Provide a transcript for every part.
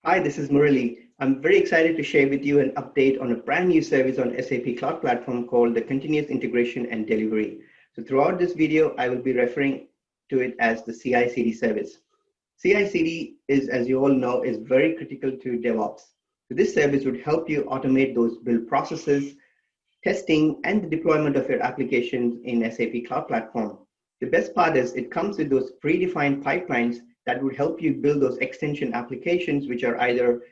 Hi, this is Murali. I'm very excited to share with you an update on a brand new service on SAP Cloud Platform called the Continuous Integration and Delivery. So throughout this video, I will be referring to it as the CI/CD service. CI/CD is, as you all know, is very critical to DevOps. So this service would help you automate those build processes, testing, and the deployment of your applications in SAP Cloud Platform. The best part is it comes with those predefined pipelines that would help you build those extension applications, which are either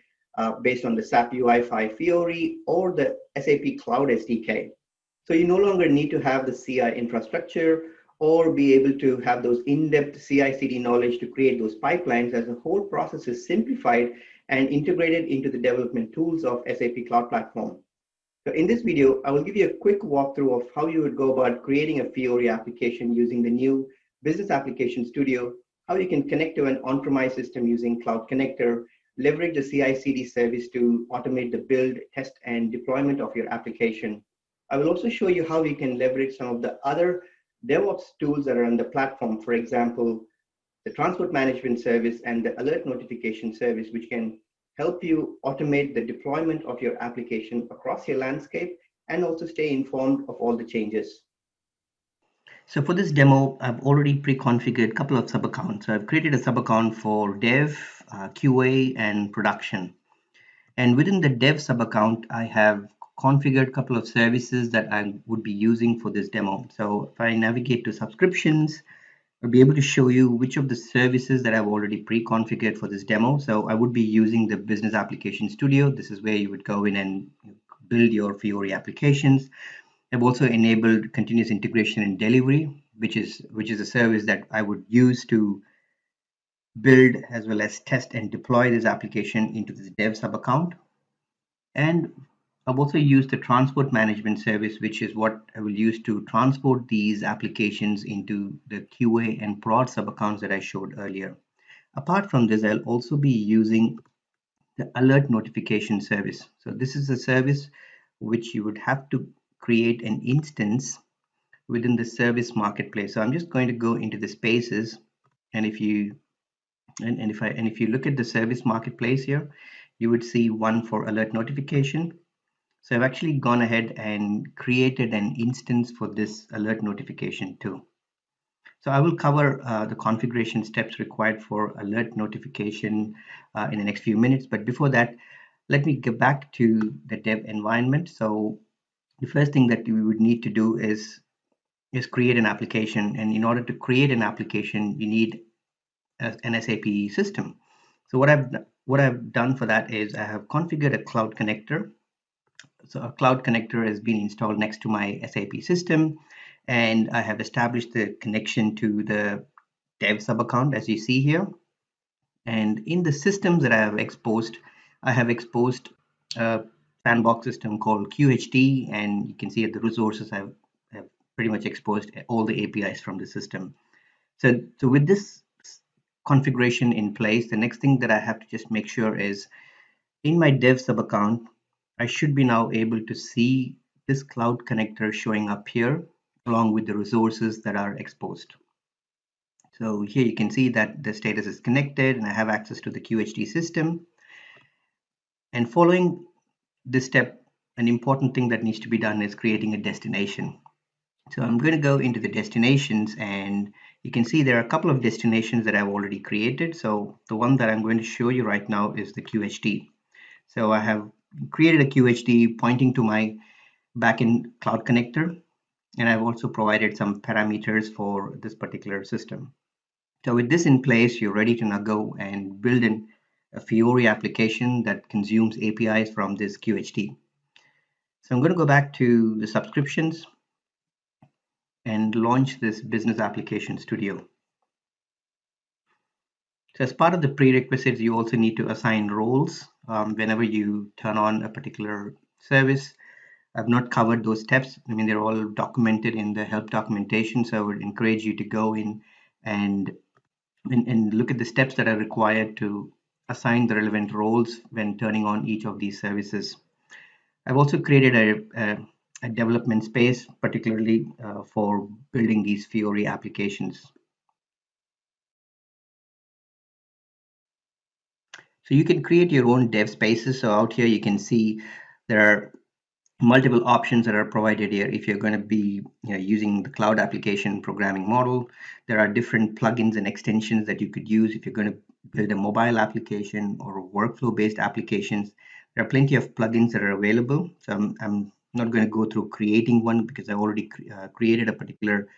based on the SAP UI5 Fiori or the SAP Cloud SDK. So you no longer need to have the CI infrastructure or be able to have those in-depth CI/CD knowledge to create those pipelines, as the whole process is simplified and integrated into the development tools of SAP Cloud Platform. So in this video, I will give you a quick walkthrough of how you would go about creating a Fiori application using the new Business Application Studio, how you can connect to an on-premise system using Cloud Connector, leverage the CI/CD service to automate the build, test, and deployment of your application. I will also show you how we can leverage some of the other DevOps tools that are on the platform, for example, the transport management service and the alert notification service, which can help you automate the deployment of your application across your landscape and also stay informed of all the changes. So for this demo, I've already pre-configured a couple of sub-accounts. So I've created a sub-account for dev, QA, and production. And within the dev sub-account, I have configured a couple of services that I would be using for this demo. So if I navigate to subscriptions, I'll be able to show you which of the services that I've already pre-configured for this demo. So I would be using the Business Application Studio. This is where you would go in and build your Fiori applications. I've also enabled continuous integration and delivery, which is a service that I would use to build as well as test and deploy this application into this dev sub account. And I've also used the transport management service, which is what I will use to transport these applications into the QA and prod sub accounts that I showed earlier. Apart from this, I'll also be using the alert notification service. So this is a service which you would have to create an instance within the service marketplace. So I'm just going to go into the spaces, and if you look at the service marketplace here, you would see one for alert notification. So I've actually gone ahead and created an instance for this alert notification too. So I will cover the configuration steps required for alert notification in the next few minutes. But before that, let me get back to the dev environment. So the first thing that we would need to do is create an application. And in order to create an application, you need an SAP system. So what I've done for that is I have configured a cloud connector. So a cloud connector has been installed next to my SAP system, and I have established the connection to the dev sub account, as you see here. And in the systems that I have exposed a sandbox system called QHD, and you can see at the resources I've pretty much exposed all the APIs from the system. So with this configuration in place, the next thing that I have to just make sure is in my dev sub account, I should be now able to see this cloud connector showing up here along with the resources that are exposed. So here you can see that the status is connected and I have access to the QHD system. And following this step, an important thing that needs to be done is creating a destination. So I'm going to go into the destinations, and you can see there are a couple of destinations that I've already created. So the one that I'm going to show you right now is the QHD. So I have created a QHD pointing to my backend cloud connector, and I've also provided some parameters for this particular system. So with this in place, you're ready to now go and build a Fiori application that consumes APIs from this QHD. So I'm going to go back to the subscriptions and launch this Business Application Studio. So as part of the prerequisites, you also need to assign roles whenever you turn on a particular service. I've not covered those steps. I mean, they're all documented in the help documentation. So I would encourage you to go in and look at the steps that are required to assign the relevant roles when turning on each of these services. I've also created a development space, particularly for building these Fiori applications. So you can create your own dev spaces. So out here you can see there are multiple options that are provided here. If you're going to be using the cloud application programming model, there are different plugins and extensions that you could use. If you're going to build a mobile application or workflow based applications, there are plenty of plugins that are available. So I'm not going to go through creating one because I already created a particular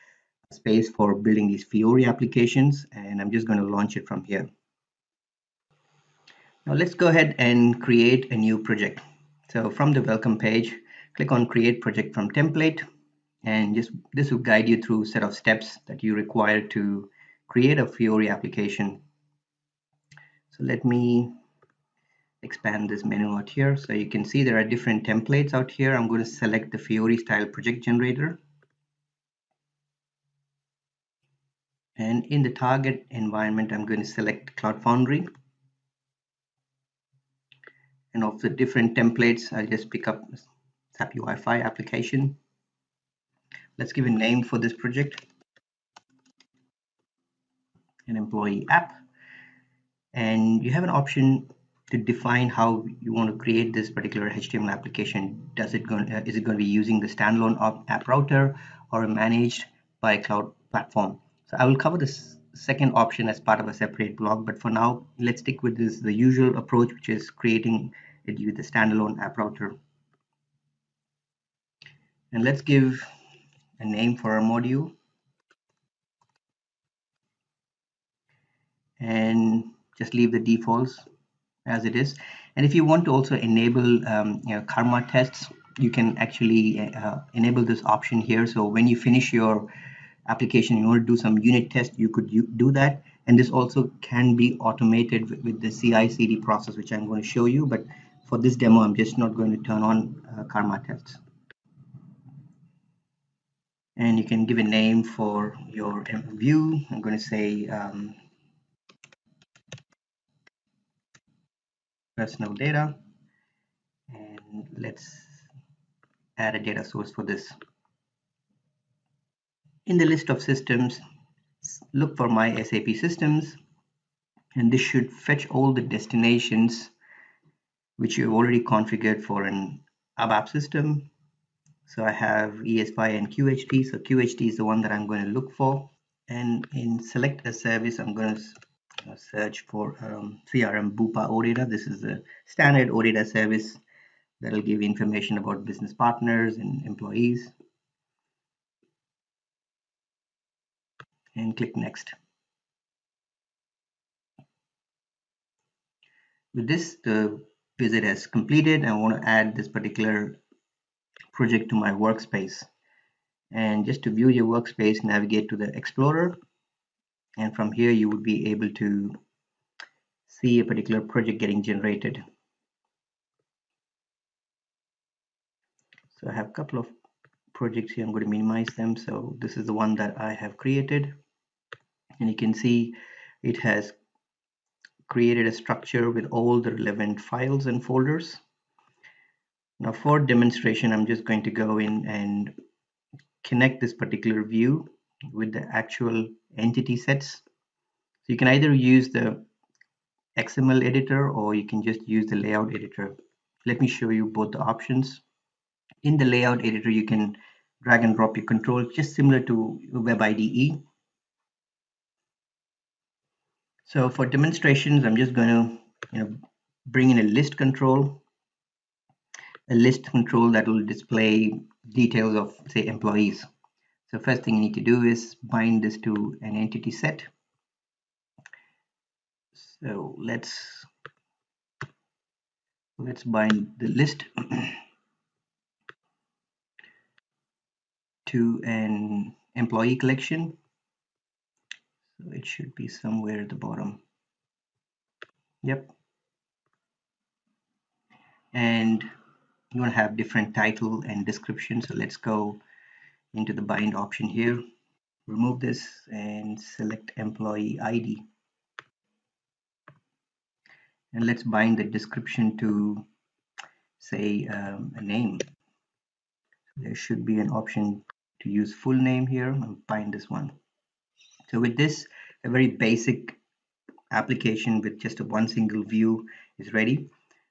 space for building these Fiori applications, and I'm just going to launch it from here. Now let's go ahead and create a new project. So from the welcome page, click on create project from template, and just this will guide you through a set of steps that you require to create a Fiori application. So let me expand this menu out here. So you can see there are different templates out here. I'm going to select the Fiori style project generator. And in the target environment, I'm going to select Cloud Foundry. And of the different templates, I'll just pick up SAP UI5 application. Let's give a name for this project, an employee app. And you have an option to define how you want to create this particular HTML application. Is it going to be using the standalone app router or managed by a cloud platform? So I will cover this second option as part of a separate blog, but for now, let's stick with the usual approach, which is creating it with the standalone app router. And let's give a name for our module. And just leave the defaults as it is. And if you want to also enable karma tests, you can actually enable this option here. So when you finish your application, you want to do some unit test, you could do that. And this also can be automated with the CI/CD process, which I'm going to show you. But for this demo, I'm just not going to turn on karma tests. And you can give a name for your view. I'm going to say personal data. And let's add a data source for this. In the list of systems, look for my SAP systems, and this should fetch all the destinations which you've already configured for an ABAP system. So I have ES5 and QHT. So QHT is the one that I'm going to look for. And in select a service, I'm going to search for CRM Bupa OData. This is a standard OData service that will give information about business partners and employees. And click next. With this, the visit has completed. I want to add this particular project to my workspace. And just to view your workspace, navigate to the Explorer. And from here, you would be able to see a particular project getting generated. So I have a couple of projects here. I'm going to minimize them. So this is the one that I have created. And you can see it has created a structure with all the relevant files and folders. Now for demonstration, I'm just going to go in and connect this particular view with the actual entity sets. So you can either use the XML editor or you can just use the layout editor. Let me show you both the options. In the layout editor, you can drag and drop your controls, just similar to Web IDE. So for demonstrations, I'm just going to bring in a list control that will display details of, say, employees. So first thing you need to do is bind this to an entity set. So let's bind the list to an employee collection. So it should be somewhere at the bottom. Yep. And you want to have different title and description. So let's go into the bind option here. Remove this and select employee ID. And let's bind the description to, say, a name. There should be an option to use full name here and bind this one. So with this, a very basic application with just one single view is ready.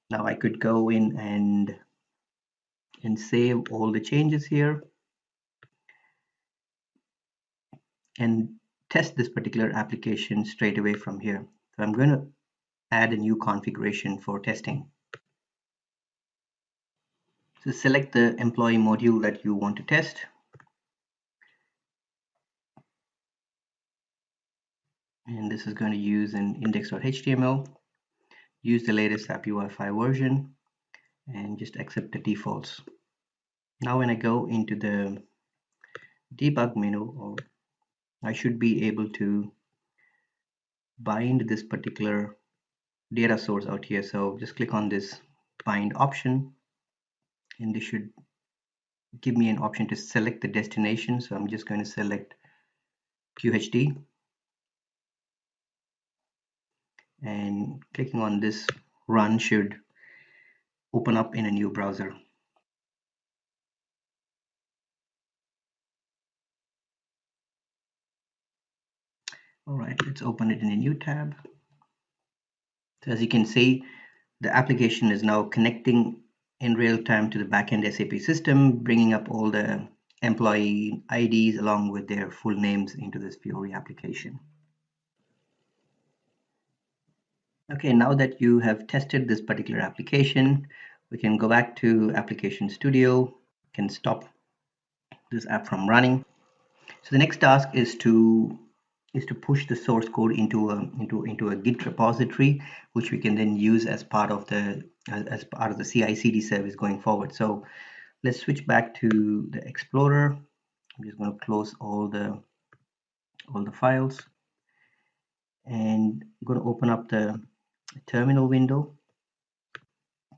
Now I could go in and save all the changes here and test this particular application straight away from here. So I'm going to add a new configuration for testing. So select the employee module that you want to test. And this is going to use an index.html. Use the latest SAP UI5 version and just accept the defaults. Now when I go into the debug menu, I should be able to bind this particular data source out here. So just click on this bind option and this should give me an option to select the destination. So I'm just going to select QHD and clicking on this run should open up in a new browser. All right, let's open it in a new tab. So as you can see, the application is now connecting in real time to the backend SAP system, bringing up all the employee IDs along with their full names into this Fiori application. Okay, now that you have tested this particular application, we can go back to Application Studio, can stop this app from running. So the next task is to push the source code into a Git repository, which we can then use as part of the CI/CD service going forward. So let's switch back to the Explorer. I'm just going to close all the files and I'm going to open up the terminal window.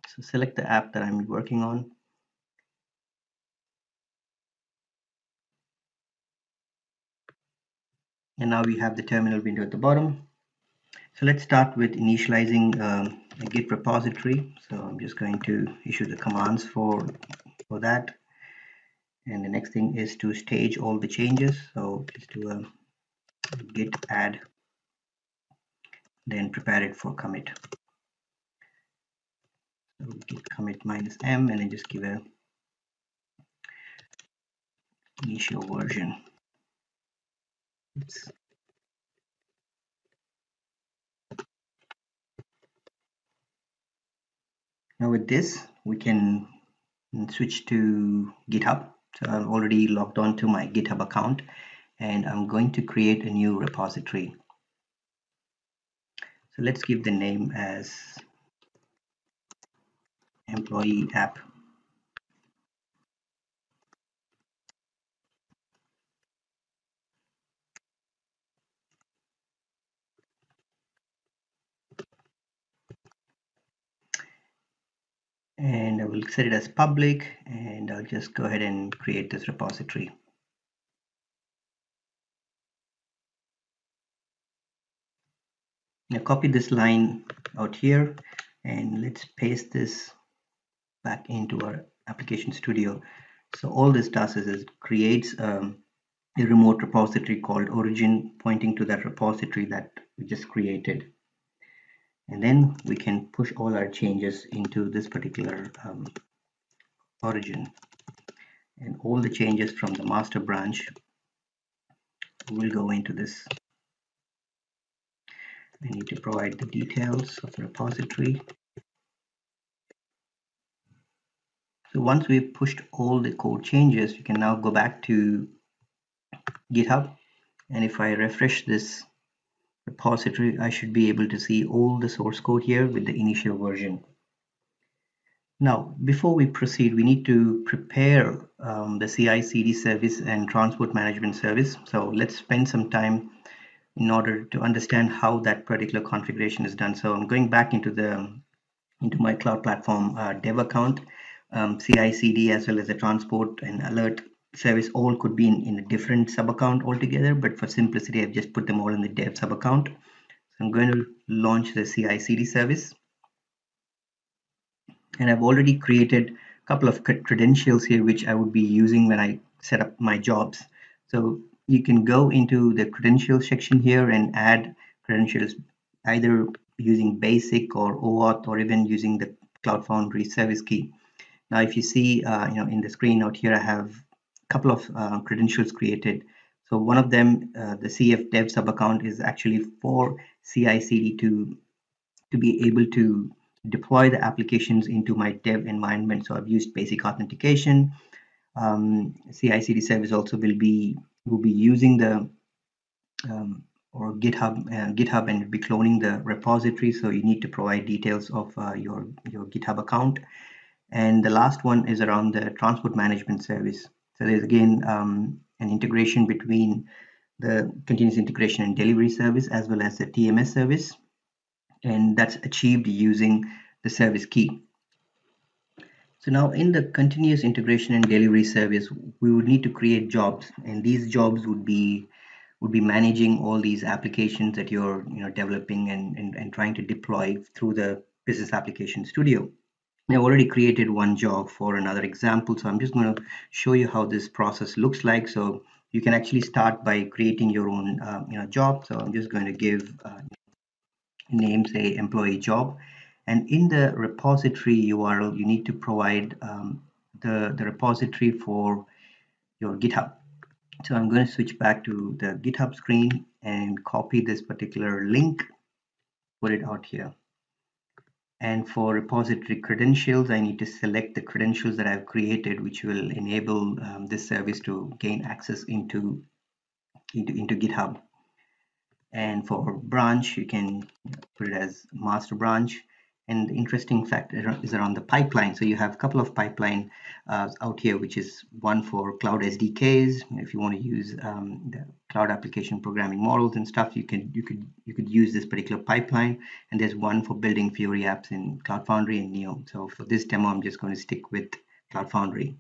So select the app that I'm working on. And now we have the terminal window at the bottom. So let's start with initializing a Git repository. So I'm just going to issue the commands for that. And the next thing is to stage all the changes. So let's do a git add, then prepare it for commit. So git commit -m and then just give a initial version. Oops. Now with this, we can switch to GitHub. So I'm already logged on to my GitHub account and I'm going to create a new repository. So let's give the name as employee app. And I will set it as public and I'll just go ahead and create this repository. Now copy this line out here and let's paste this back into our application studio. So all this does is it creates a remote repository called origin, pointing to that repository that we just created. And then we can push all our changes into this particular origin. And all the changes from the master branch will go into this. I need to provide the details of the repository. So once we've pushed all the code changes, we can now go back to GitHub. And if I refresh this repository, I should be able to see all the source code here with the initial version. Now, before we proceed, we need to prepare the CI/CD service and transport management service. So let's spend some time in order to understand how that particular configuration is done. So I'm going back into my Cloud Platform dev account. CI/CD as well as the transport and alert service all could be in a different sub account altogether, but for simplicity I've just put them all in the dev sub account. So I'm going to launch the CI/CD service, and I've already created a couple of credentials here which I would be using when I set up my jobs. So you can go into the credentials section here and add credentials either using basic or OAuth or even using the Cloud Foundry service key. Now, if you see, in the screen out here, I have a couple of credentials created. So one of them, the CF Dev sub account, is actually for CI/CD to be able to deploy the applications into my dev environment. So I've used basic authentication. CI/CD service also will be using the or GitHub and be cloning the repository. So you need to provide details of your GitHub account. And the last one is around the transport management service. So there's again an integration between the continuous integration and delivery service as well as the TMS service, and that's achieved using the service key. So now in the continuous integration and delivery service, we would need to create jobs, and these jobs would be managing all these applications that you're developing and trying to deploy through the business application studio. I've already created one job for another example, so I'm just going to show you how this process looks like. So you can actually start by creating your own job. So I'm just going to give name, say employee job, and in the repository URL you need to provide the repository for your GitHub. So I'm going to switch back to the GitHub screen and copy this particular link, put it out here. And for repository credentials, I need to select the credentials that I've created, which will enable this service to gain access into GitHub. And for branch, you can put it as master branch. And the interesting fact is around the pipeline. So you have a couple of pipeline out here, which is one for cloud SDKs. If you want to use the cloud application programming models and stuff, you could use this particular pipeline. And there's one for building Fiori apps in Cloud Foundry and Neo. So for this demo, I'm just going to stick with Cloud Foundry.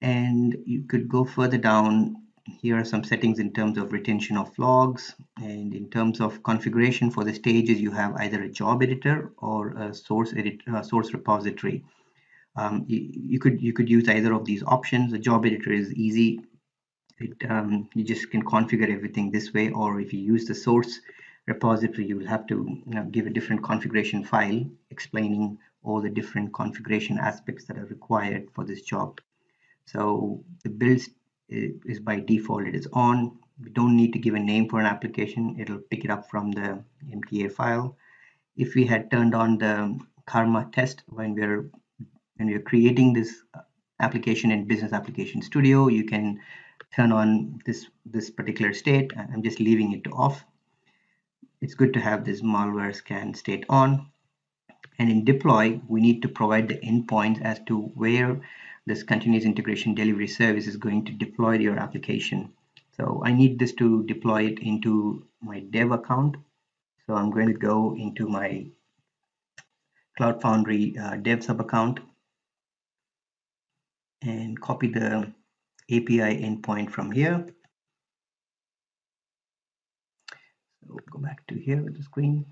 And you could go further down. Here are some settings in terms of retention of logs, and in terms of configuration for the stages, you have either a job editor or a source repository. You could use either of these options. The job editor is easy. You just can configure everything this way, or if you use the source repository, you will have to give a different configuration file explaining all the different configuration aspects that are required for this job. So the build is by default, it is on. We don't need to give a name for an application. It'll pick it up from the MTA file. If we had turned on the Karma test when we're creating this application in Business Application Studio, you can turn on this particular state. I'm just leaving it off. It's good to have this malware scan state on. And in deploy, we need to provide the endpoints as to where this continuous integration delivery service is going to deploy your application. So I need this to deploy it into my dev account. So I'm going to go into my Cloud Foundry dev sub account and copy the API endpoint from here. So go back to here with the screen.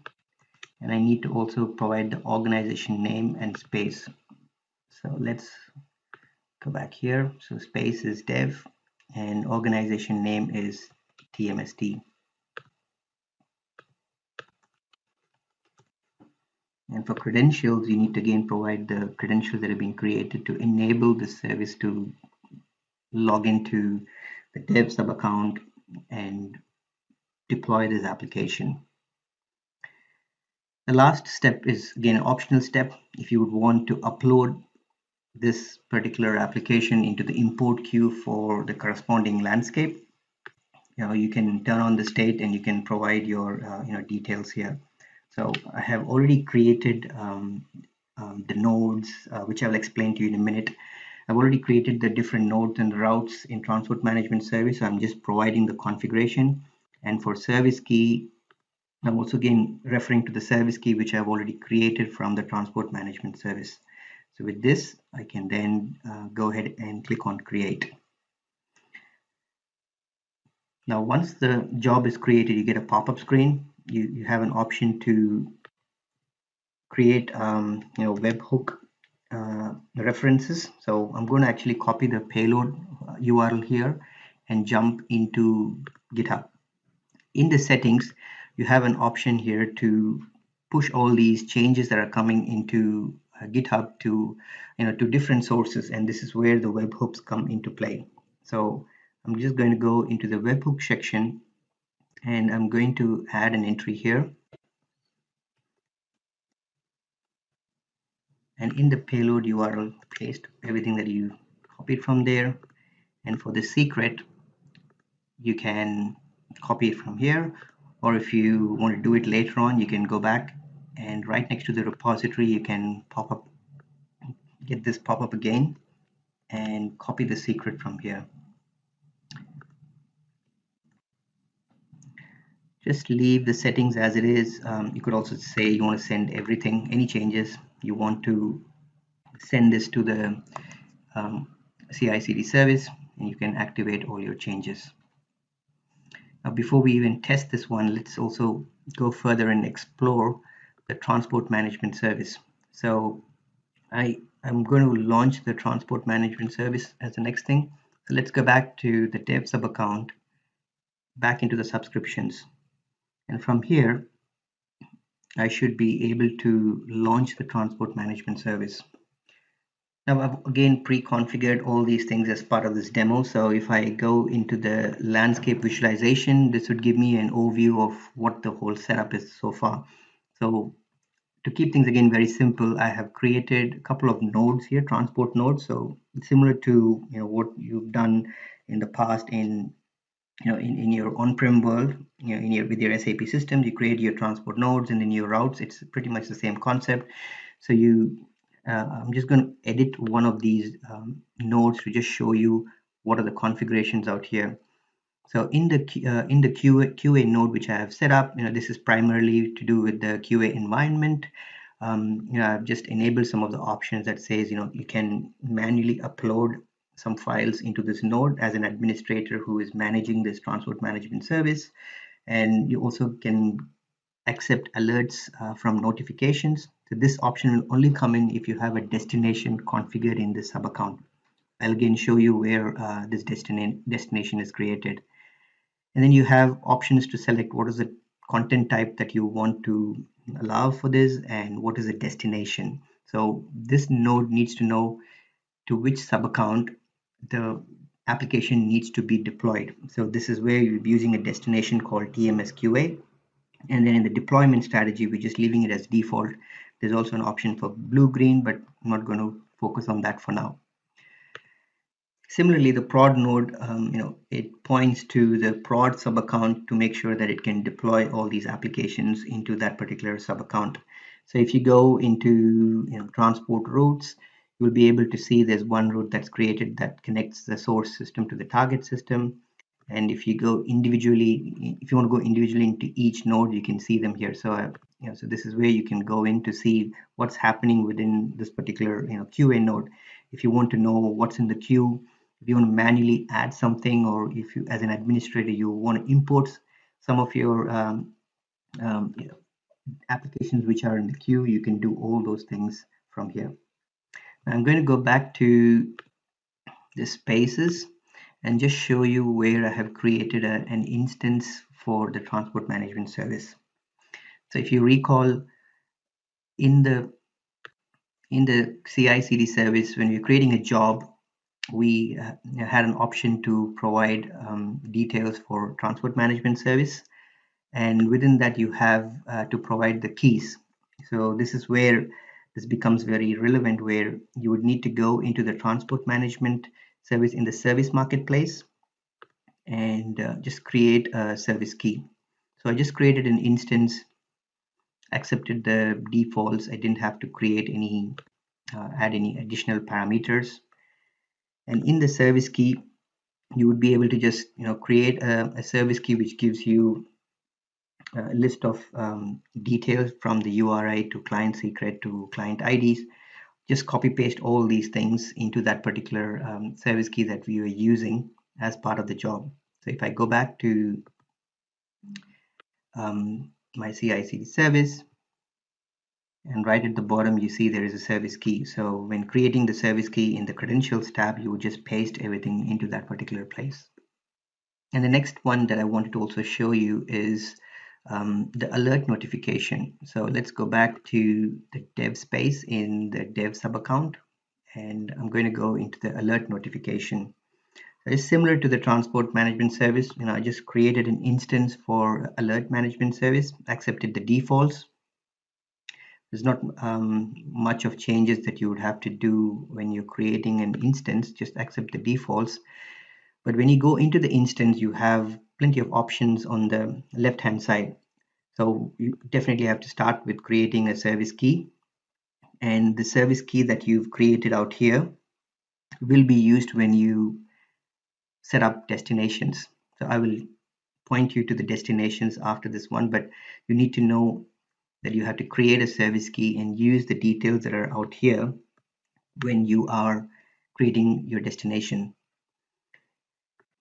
And I need to also provide the organization name and space. So let's go back here. So space is dev and organization name is TMST. And for credentials, you need to again provide the credentials that have been created to enable the service to log into the dev sub account and deploy this application. The last step is again an optional step. If you would want to upload this particular application into the import queue for the corresponding landscape, you can turn on the state and you can provide your details here. So I have already created the nodes, which I will explain to you in a minute. I've already created the different nodes and routes in transport management service. So I'm just providing the configuration. And for service key, I'm also again referring to the service key, which I've already created from the transport management service. So with this, I can then go ahead and click on create. Now, once the job is created, you get a pop-up screen. You have an option to create webhook references. So I'm going to actually copy the payload URL here and jump into GitHub. In the settings, you have an option here to push all these changes that are coming into GitHub to to different sources, and this is where the webhooks come into play. So I'm just going to go into the webhook section, and I'm going to add an entry here, and in the payload URL paste everything that you copied from there. And for the secret, you can copy it from here, or if you want to do it later on, you can go back and right next to the repository you can get this pop up again and copy the secret from here. Just leave the settings as it is. You could also say you want to send everything, any changes you want to send this to the CI/CD service, and you can activate all your changes. Now, before we even test this one, let's also go further and explore the transport management service. So I'm going to launch the transport management service as the next thing. So let's go back to the dev sub account, back into the subscriptions. And from here, I should be able to launch the transport management service. Now I've again pre-configured all these things as part of this demo. So if I go into the landscape visualization, this would give me an overview of what the whole setup is so far. So to keep things again very simple, I have created a couple of nodes here, transport nodes. So similar to what you've done in the past in in your on-prem world, with your SAP systems, you create your transport nodes and then your routes. It's pretty much the same concept. So I'm just going to edit one of these nodes to just show you what are the configurations out here. So in the QA node which I have set up, this is primarily to do with the QA environment. I've just enabled some of the options that says you can manually upload some files into this node as an administrator who is managing this transport management service, and you also can accept alerts from notifications. So this option will only come in if you have a destination configured in this sub account. I'll again show you where this destination is created. And then you have options to select what is the content type that you want to allow for this and what is the destination. So this node needs to know to which sub account the application needs to be deployed. So this is where you'll be using a destination called TMSQA. And then in the deployment strategy, we're just leaving it as default. There's also an option for blue-green, but I'm not going to focus on that for now. Similarly, the prod node, it points to the prod sub account to make sure that it can deploy all these applications into that particular sub account. So if you go into transport routes, you'll be able to see there's one route that's created that connects the source system to the target system. And if you go individually, if you want to go individually into each node, you can see them here. So so this is where you can go in to see what's happening within this particular QA node. If you want to know what's in the queue, if you want to manually add something, or if you as an administrator you want to import some of your applications which are in the queue, you can do all those things from here. I'm going to go back to the spaces and just show you where I have created an instance for the transport management service. So if you recall, in the CI/CD service, when we're creating a job, we had an option to provide details for transport management service, and within that you have to provide the keys. So this is where this becomes very relevant, where you would need to go into the transport management service in the service marketplace and just create a service key. So I just created an instance, accepted the defaults. I didn't have to create any add any additional parameters. And in the service key, you would be able to just create a service key which gives you a list of details from the URI to client secret to client IDs. Just copy paste all these things into that particular service key that we were using as part of the job. So if I go back to my CI/CD service, and right at the bottom you see there is a service key. So when creating the service key in the credentials tab, you would just paste everything into that particular place. And the next one that I wanted to also show you is the alert notification. So let's go back to the dev space in the dev sub account, and I'm going to go into the alert notification. It's similar to the transport management service. I just created an instance for alert management service, accepted the defaults. There's not much of changes that you would have to do when you're creating an instance, just accept the defaults. But when you go into the instance, you have plenty of options on the left-hand side. So you definitely have to start with creating a service key. And the service key that you've created out here will be used when you set up destinations. So I will point you to the destinations after this one, but you need to know that you have to create a service key and use the details that are out here when you are creating your destination.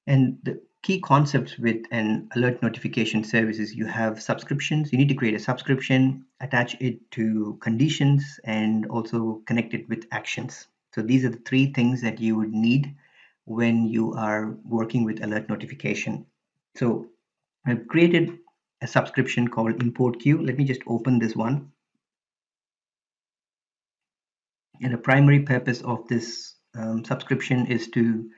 And the key concepts with an alert notification service is you have subscriptions. You need to create a subscription, attach it to conditions, and also connect it with actions. So these are the three things that you would need when you are working with alert notification. So I've created a subscription called import queue. Let me just open this one. And the primary purpose of this subscription is to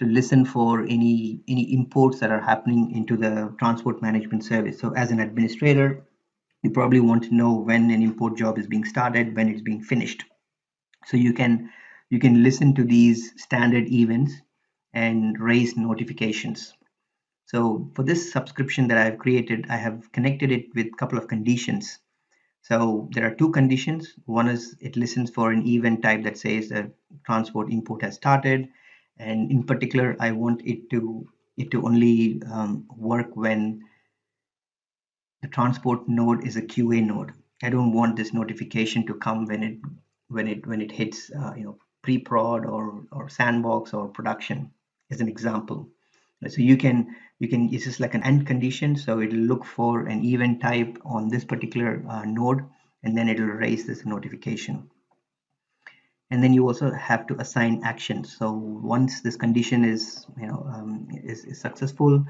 listen for any imports that are happening into the transport management service. So as an administrator, you probably want to know when an import job is being started, when it's being finished. So you can listen to these standard events and raise notifications. So for this subscription that I've created, I have connected it with a couple of conditions. So there are two conditions. One is it listens for an event type that says that transport import has started, and in particular, I want it to only work when the transport node is a QA node. I don't want this notification to come when it hits pre-prod or sandbox or production, as an example. So this is like an end condition, so it'll look for an event type on this particular node, and then it'll raise this notification. And then you also have to assign actions. So once this condition is is successful,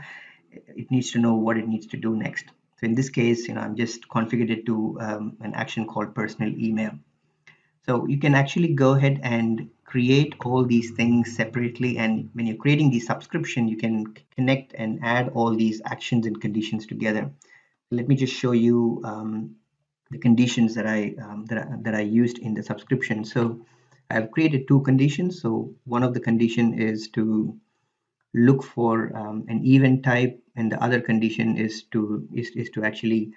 it needs to know what it needs to do next. So in this case, I'm just configured it to an action called personal email. So you can actually go ahead and create all these things separately. And when you're creating the subscription, you can connect and add all these actions and conditions together. Let me just show you the conditions that I used in the subscription. So I've created two conditions. So one of the condition is to look for an event type, and the other condition is to actually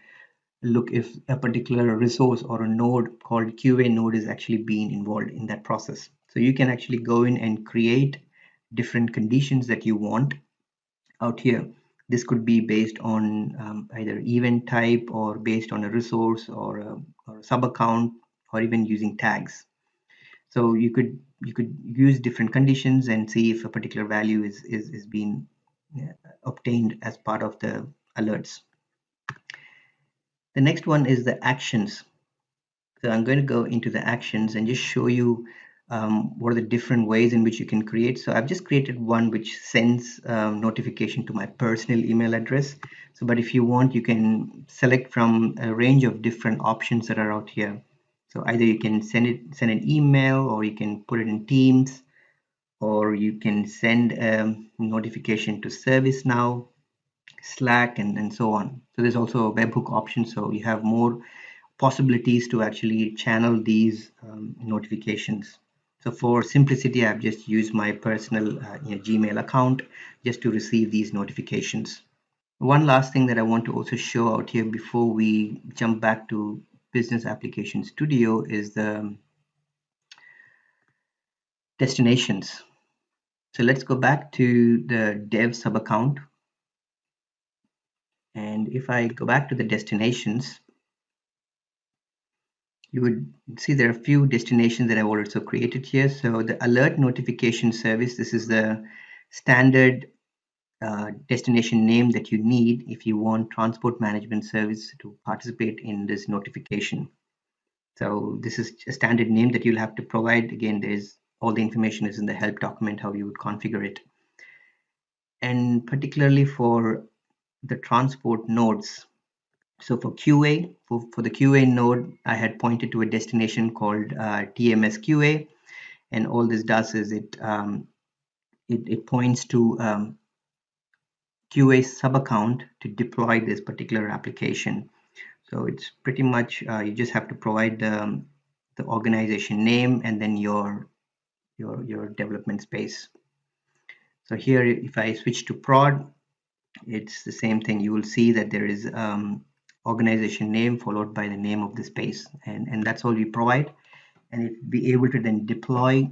look if a particular resource or a node called QA node is actually being involved in that process. So you can actually go in and create different conditions that you want out here. This could be based on either event type or based on a resource or a sub account, or even using tags. So you could use different conditions and see if a particular value is being obtained as part of the alerts. The next one is the actions. So I'm going to go into the actions and just show you what are the different ways in which you can create. So I've just created one which sends notification to my personal email address. So, but if you want, you can select from a range of different options that are out here. So either you can send an email, or you can put it in Teams, or you can send a notification to ServiceNow, Slack, and so on. So there's also a webhook option. So you have more possibilities to actually channel these notifications. So for simplicity, I've just used my personal Gmail account just to receive these notifications. One last thing that I want to also show out here before we jump back to Business Application Studio is the destinations. So let's go back to the dev sub account. And if I go back to the destinations, you would see there are a few destinations that I've also created here. So the alert notification service, this is the standard destination name that you need if you want transport management service to participate in this notification. So this is a standard name that you'll have to provide. Again, there's all the information is in the help document, how you would configure it. And particularly for the transport nodes, So for QA, for the QA node, I had pointed to a destination called TMS QA, and all this does is it points to QA sub-account to deploy this particular application. So it's pretty much you just have to provide the organization name and then your development space. So here, if I switch to prod, it's the same thing. You will see that there is organization name followed by the name of the space, and that's all we provide, and it be able to then deploy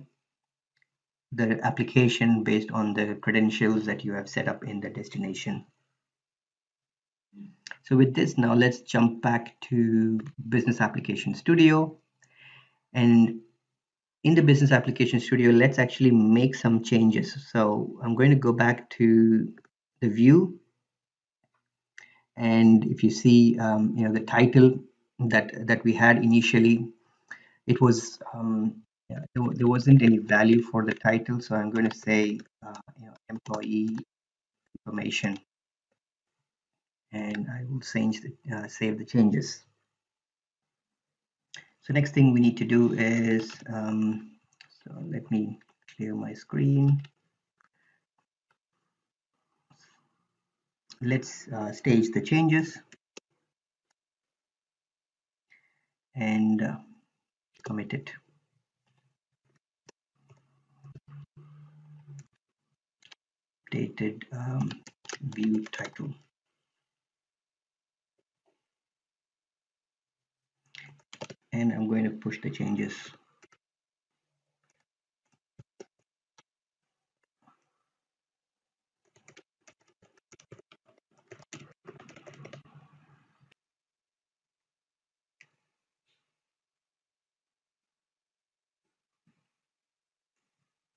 the application based on the credentials that you have set up in the destination. So with this, now let's jump back to Business Application Studio. And in the Business Application Studio, let's actually make some changes. So I'm going to go back to the view. And if you see, the title that we had initially, it was, there wasn't any value for the title. So I'm going to say, employee information. And I will change save the changes. So next thing we need to do is, so let me clear my screen. Let's stage the changes and commit it. Updated view title. And I'm going to push the changes.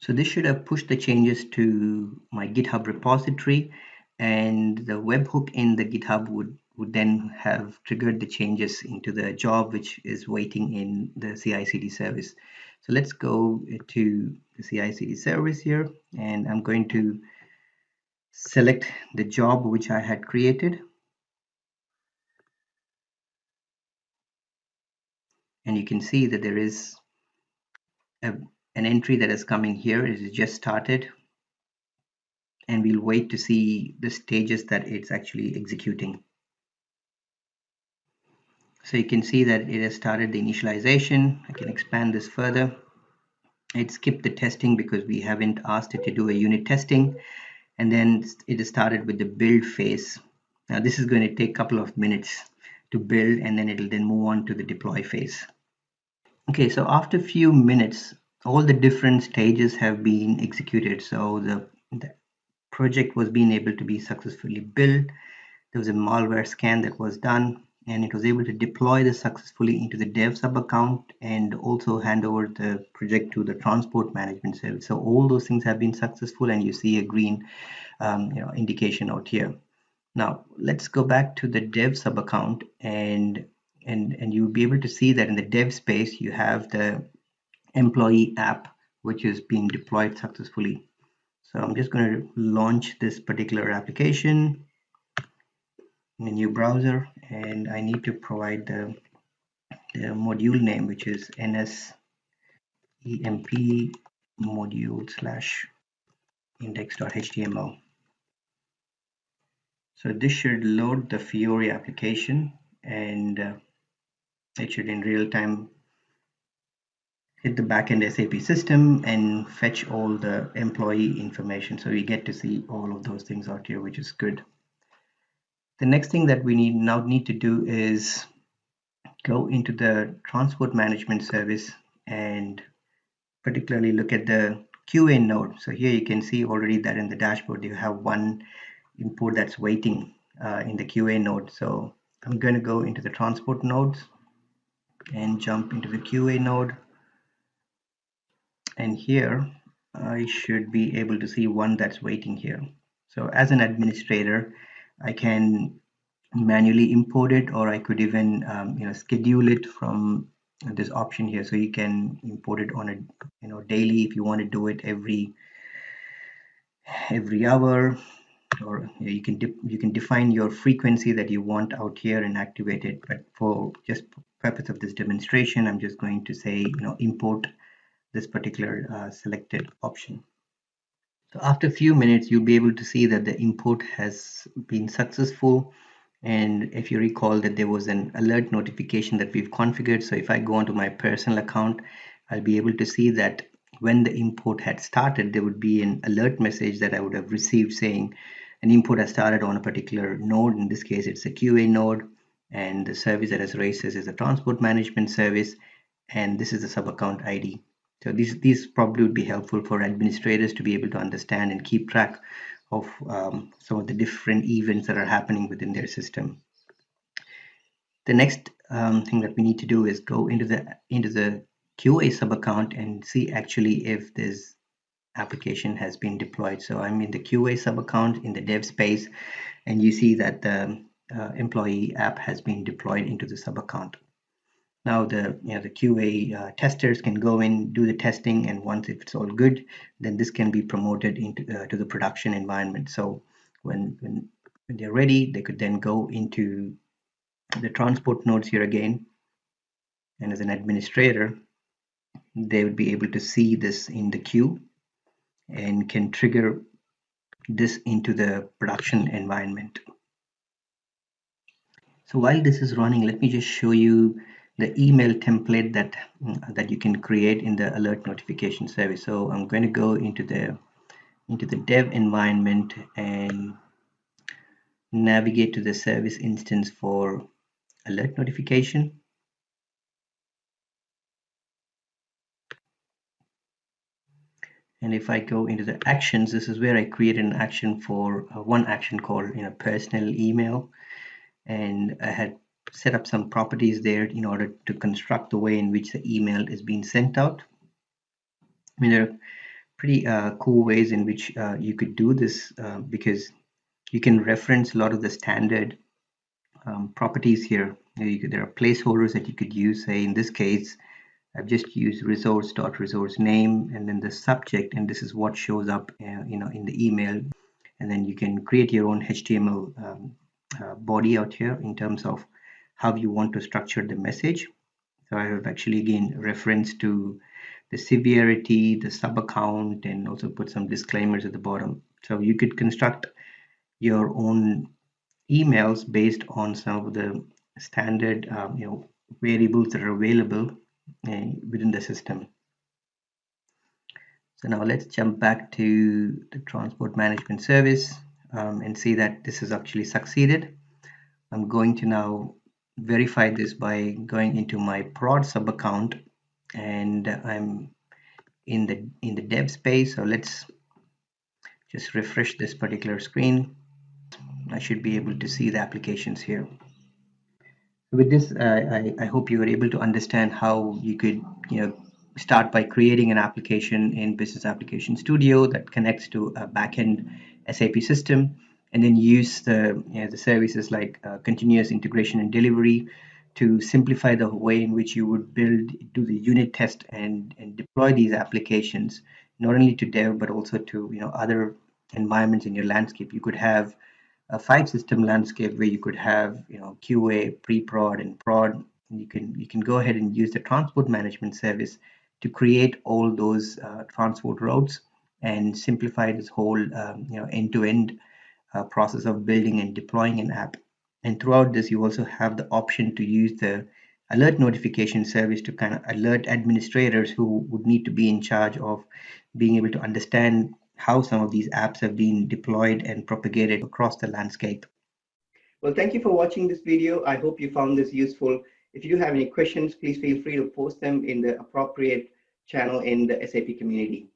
So this should have pushed the changes to my GitHub repository, and the webhook in the GitHub would then have triggered the changes into the job which is waiting in the CI/CD service. So let's go to the CI/CD service here, and I'm going to select the job which I had created. And you can see that there is an entry that is coming here. It is just started, and we'll wait to see the stages that it's actually executing. So you can see that it has started the initialization. I can expand this further. It skipped the testing because we haven't asked it to do a unit testing, and then it has started with the build phase. Now this is going to take a couple of minutes to build, and then it'll then move on to the deploy phase. Okay, so after a few minutes, all the different stages have been executed. So the project was being able to be successfully built. There was a malware scan that was done, and it was able to deploy this successfully into the dev sub account and also hand over the project to the transport management service. So all those things have been successful, and you see a green indication out here. Now let's go back to the dev sub account, and you'll be able to see that in the dev space you have the employee app which is being deployed successfully. So I'm just going to launch this particular application in a new browser, and I need to provide the module name, which is NSEMP module / index.html. So this should load the Fiori application, and it should in real time hit the backend SAP system and fetch all the employee information. So we get to see all of those things out here, which is good. The next thing that we need to do is go into the transport management service and particularly look at the QA node. So here you can see already that in the dashboard you have one import that's waiting in the QA node. So I'm going to go into the transport nodes and jump into the QA node, and here I should be able to see one that's waiting here. So as an administrator, I can manually import it, or I could even schedule it from this option here. So you can import it on a daily if you want to do it every hour, or you can define your frequency that you want out here and activate it. But for just purpose of this demonstration, I'm just going to say, import this particular selected option. So after a few minutes, you'll be able to see that the import has been successful. And if you recall that there was an alert notification that we've configured. So if I go onto my personal account, I'll be able to see that when the import had started, there would be an alert message that I would have received saying an import has started on a particular node. In this case, it's a QA node. And the service that is raised is a transport management service. And this is the sub account ID. So these probably would be helpful for administrators to be able to understand and keep track of some of the different events that are happening within their system. The next thing that we need to do is go into the QA sub account and see actually if this application has been deployed. So I'm in the QA sub account in the dev space, and you see that the employee app has been deployed into the sub account. Now the QA testers can go in, do the testing, and once if it's all good, then this can be promoted into to the production environment. So when they're ready, they could then go into the transport nodes here again, and as an administrator, they would be able to see this in the queue and can trigger this into the production environment. So while this is running, let me just show you the email template that you can create in the alert notification service. So I'm going to go into the dev environment and navigate to the service instance for alert notification. And if I go into the actions, this is where I created an action for one action called personal email, and I had set up some properties there in order to construct the way in which the email is being sent out. I mean, there are pretty cool ways in which you could do this because you can reference a lot of the standard properties here. There are placeholders that you could use. Say in this case, I've just used resource name and then the subject, and this is what shows up in the email. And then you can create your own HTML body out here in terms of how you want to structure the message. So I have actually again reference to the severity, the sub account, and also put some disclaimers at the bottom. So you could construct your own emails based on some of the standard variables that are available within the system. So now let's jump back to the transport management service and see that this has actually succeeded. I'm going to now verify this by going into my prod sub account, and I'm in the dev space. So let's just refresh this particular screen. I should be able to see the applications here. With this, I hope you were able to understand how you could start by creating an application in Business Application Studio that connects to a backend SAP system, and then use the services like continuous integration and delivery to simplify the way in which you would do the unit test and deploy these applications, not only to dev but also to other environments in your landscape. You could have a 5-system landscape where you could have QA, pre-prod, and prod. And you can go ahead and use the transport management service to create all those transport routes and simplify this whole end-to-end process of building and deploying an app. And throughout this, you also have the option to use the alert notification service to kind of alert administrators who would need to be in charge of being able to understand how some of these apps have been deployed and propagated across the landscape. Well, thank you for watching this video. I hope you found this useful. If you do have any questions, please feel free to post them in the appropriate channel in the SAP community.